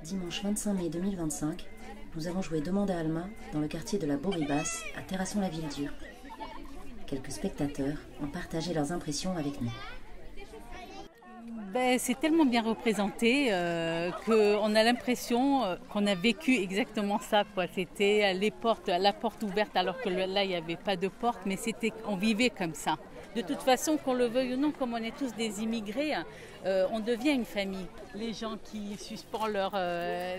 Dimanche 25 mai 2025, nous avons joué Demande à Alma dans le quartier de la Bourribasse à Terrasson-la-Ville-Dure. Quelques spectateurs ont partagé leurs impressions avec nous. C'est tellement bien représenté qu'on a l'impression qu'on a vécu exactement ça. C'était la porte ouverte alors que là il n'y avait pas de porte, mais on vivait comme ça. De toute façon, qu'on le veuille ou non, comme on est tous des immigrés, on devient une famille. Les gens qui suspendent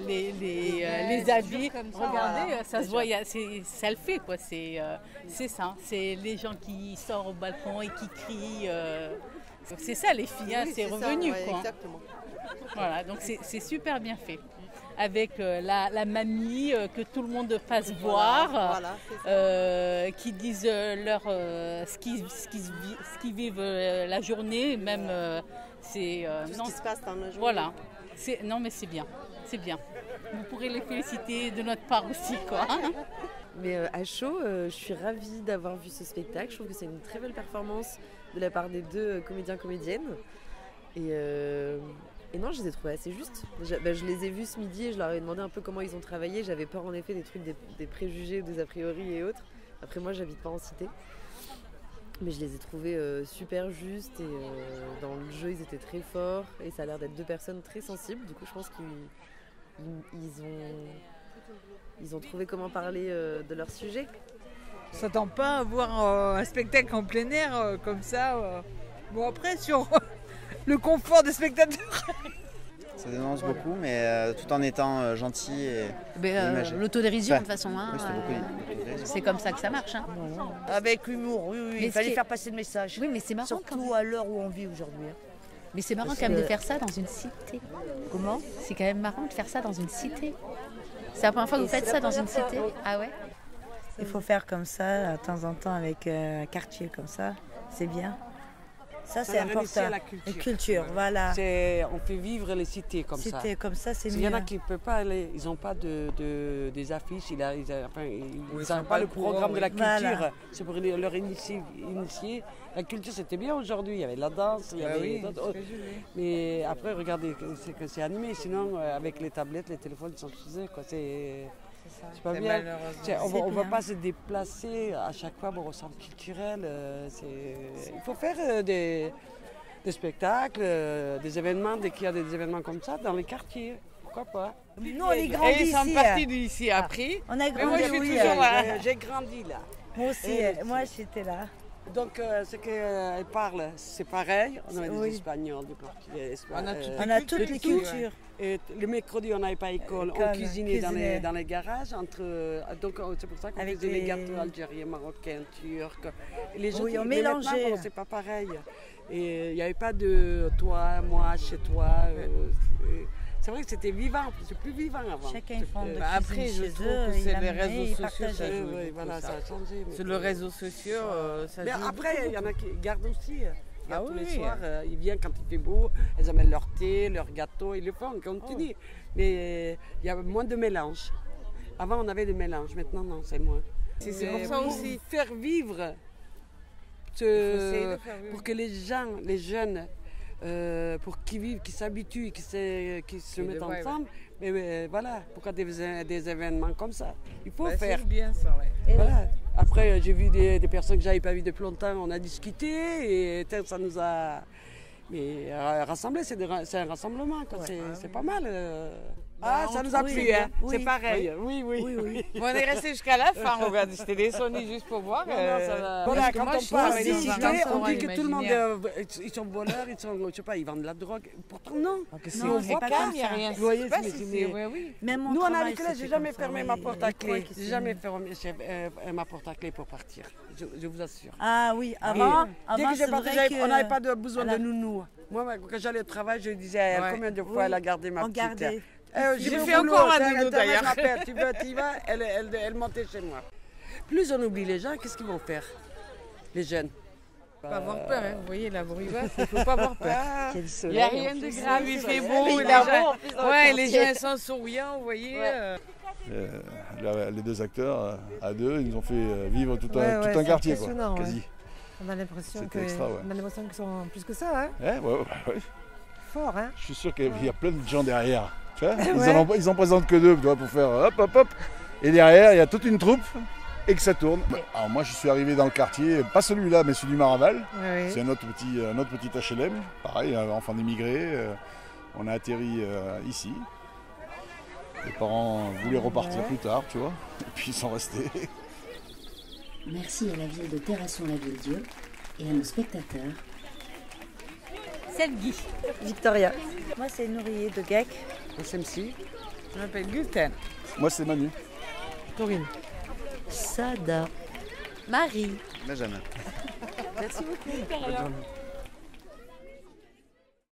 les habits, regardez, ça se voit, ça le fait, quoi. C'est ça, c'est les gens qui sortent au balcon et qui crient. C'est ça les filles, hein, oui, c'est revenu ça, ouais, quoi. Exactement. Voilà, donc c'est super bien fait. Avec la mamie, que tout le monde fasse voir, qui disent ce qu'ils vivent la journée, même tout ce qui se passe dans la journée. Voilà, non mais c'est bien, c'est bien. Vous pourrez les féliciter de notre part aussi, quoi. Mais à chaud, je suis ravie d'avoir vu ce spectacle. Je trouve que c'est une très belle performance de la part des deux comédiens-comédiennes. Et non, je les ai trouvés assez justes. Je les ai vus ce midi et je leur ai demandé un peu comment ils ont travaillé. J'avais peur en effet des trucs, des préjugés, des a priori et autres. Après moi, j'habite pas en cité. Mais je les ai trouvés super justes et dans le jeu, ils étaient très forts. Et ça a l'air d'être deux personnes très sensibles. Du coup, je pense qu'ils ont trouvé comment parler de leur sujet. On ne s'attend pas à voir un spectacle en plein air comme ça. Bon, après, sur le confort des spectateurs. Ça dénonce beaucoup, mais tout en étant gentil et imagé. L'autodérision, de toute façon. Hein, oui, c'était beaucoup c'est comme ça que ça marche. Hein. Avec humour, oui. Il fallait faire passer le message. Oui, mais c'est marrant. Surtout à l'heure où on vit aujourd'hui. Mais c'est marrant quand même de faire ça dans une cité. Comment ? C'est quand même marrant de faire ça dans une cité. C'est la première fois que vous faites ça dans une cité ? Ah ouais ? Il faut faire comme ça, de temps en temps, avec un quartier comme ça. C'est bien. Ça, c'est important. La culture, voilà. On fait vivre les cités comme ça. Cités comme ça, c'est mieux. Il y en a qui ne peuvent pas aller, ils n'ont pas des affiches, ils n'ont pas le programme de la culture. Voilà. C'est pour leur initier. La culture, c'était bien aujourd'hui. Il y avait de la danse, il y avait d'autres autres. Mais après, regardez, c'est animé. Sinon, avec les tablettes, les téléphones, ils sont utilisés. C'est pas bien. On ne va pas se déplacer à chaque fois au centre culturel. Il faut faire des spectacles, des événements, dès qu'il y a des événements comme ça, dans les quartiers. Pourquoi pas ? Nous, on est grandis ici. Ils sont partis d'ici après. On a grandi. Mais moi, je suis toujours là. J'ai grandi là. Moi aussi, moi j'étais là. Donc, ce qu'elle parle, c'est pareil. On a des Espagnols, des Portugais. On a toutes les cultures. Et le mercredi, on n'avait pas école. On cuisinait dans les garages. Donc, c'est pour ça qu'on faisait les gâteaux algériens, marocains, turcs. Et les gens on mélangeait. C'est pas pareil. Et il n'y avait pas de toi, moi, chez toi. C'est vrai que c'était vivant, c'est plus vivant avant. Chacun font de après, je trouve que c'est les réseaux sociaux, ça a changé. Sur les réseaux sociaux, ça mais joue après, il y en a qui gardent aussi. Tous les oui. soirs, ils viennent quand il fait beau, ils amènent leur thé, leur gâteau, ils le font, on continue. Mais il y a moins de mélange. Avant, on avait des mélanges, maintenant, non, c'est moins. C'est pour ça aussi. Faire vivre, pour que les gens, les jeunes, pour qu'ils vivent, qu'ils s'habituent, qu'ils se mettent ensemble. Mais voilà, pourquoi des événements comme ça? Il faut faire. C'est bien ça, ouais. Voilà. Après, j'ai vu des personnes que je n'avais pas vues depuis longtemps, on a discuté et ça nous a... Mais rassembler, c'est un rassemblement, c'est pas mal. Ça nous a plu, hein. Oui. C'est pareil. Oui. Bon, on est resté jusqu'à la fin, on regarde, c'était des Sony juste pour voir. Voilà, quand on parle des cités, on dit que tout le monde, ils sont voleurs, je sais pas, ils vendent de la drogue. Pourtant, non. On voit pas, il n'y a rien. Vous voyez, Nous, on a avec là, j'ai jamais fermé ma porte à clé. J'ai jamais fermé ma porte à clé pour partir. Je vous assure. Ah oui, avant, dès que j'ai parti, on n'avait pas besoin de Voilà. nounou. Moi, quand j'allais au travail, je disais à elle combien de fois elle a gardé ma petite. J'ai fait encore un nounou d'ailleurs. Tu y vas, elle montait chez moi. Plus on oublie les gens, qu'est-ce qu'ils vont faire, les jeunes? Pas avoir peur, hein. Vous voyez, la Bourribasse, il ne faut pas avoir peur. Il n'y a rien de grave, il fait beau. Les gens sont souriants, vous voyez. Les deux acteurs, à deux, ils nous ont fait vivre tout un quartier, quoi, quasi. On a l'impression C'était extra, ouais. On a l'impression qu'ils sont plus que ça, hein. Ouais. Fort, hein. Je suis sûr qu'il y a plein de gens derrière. Tu vois, ils en présentent que 2 pour faire hop, hop, hop. Et derrière, il y a toute une troupe et que ça tourne. Alors moi, je suis arrivé dans le quartier, pas celui-là, mais celui du Maraval. C'est un autre petit HLM. Pareil, enfant d'immigrés. On a atterri ici. Les parents voulaient repartir plus tard, tu vois. Et puis ils sont restés. Merci à la ville de Terrasson-la-Ville-Dieu et à nos spectateurs. Selgi. Victoria. Moi, c'est Nourrier de Geck. SMC. Je m'appelle Gulten. Moi, c'est Manu. Corinne. Sada. Marie. Benjamin. Merci beaucoup.